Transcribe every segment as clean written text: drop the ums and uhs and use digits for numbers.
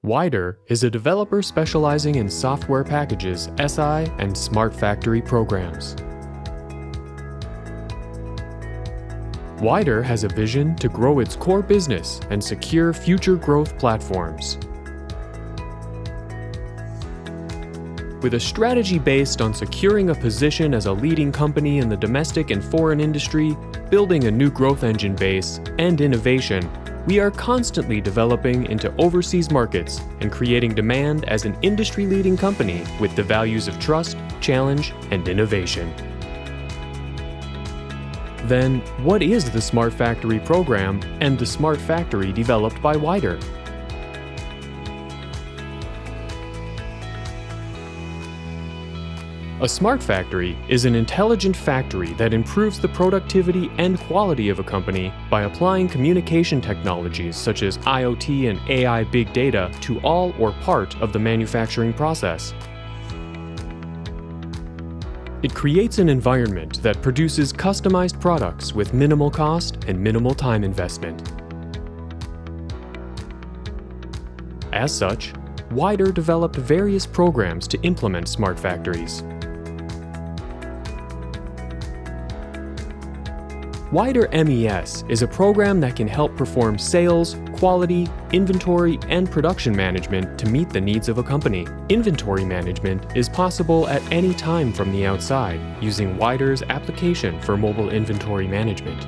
Wider is a developer specializing in software packages, SI, and smart factory programs. Wider has a vision to grow its core business and secure future growth platforms. With a strategy based on securing a position as a leading company in the domestic and foreign industry, building a new growth engine base, and innovation, we are constantly developing into overseas markets and creating demand as an industry-leading company with the values of trust, challenge, and innovation. Then, what is the Smart Factory program and the Smart Factory developed by Wider? A smart factory is an intelligent factory that improves the productivity and quality of a company by applying communication technologies such as IoT and AI big data to all or part of the manufacturing process. It creates an environment that produces customized products with minimal cost and minimal time investment. As such, Wider developed various programs to implement smart factories. Wider MES is a program that can help perform sales, quality, inventory, and production management to meet the needs of a company. Inventory management is possible at any time from the outside using Wider's application for mobile inventory management.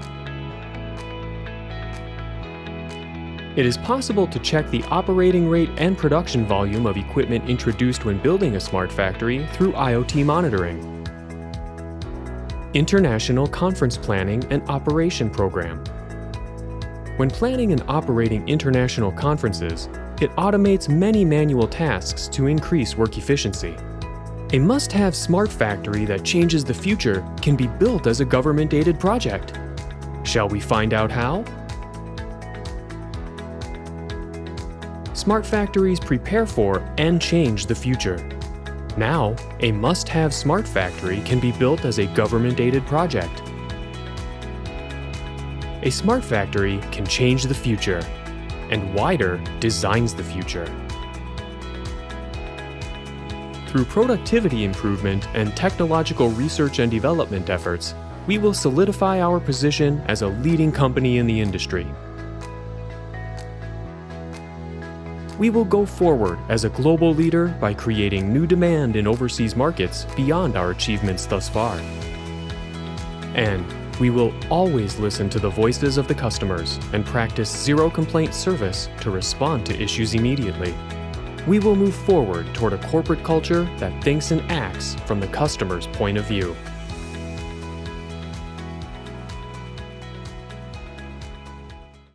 It is possible to check the operating rate and production volume of equipment introduced when building a smart factory through IoT monitoring. International Conference Planning and Operation Program. When planning and operating international conferences, it automates many manual tasks to increase work efficiency. A must-have smart factory that changes the future can be built as a government-aided project. Shall we find out how? Smart factories prepare for and change the future. Now, a must-have smart factory can be built as a government-aided project. A smart factory can change the future, and Wider designs the future. Through productivity improvement and technological research and development efforts, we will solidify our position as a leading company in the industry. We will go forward as a global leader by creating new demand in overseas markets beyond our achievements thus far. And we will always listen to the voices of the customers and practice zero-complaint service to respond to issues immediately. We will move forward toward a corporate culture that thinks and acts from the customer's point of view.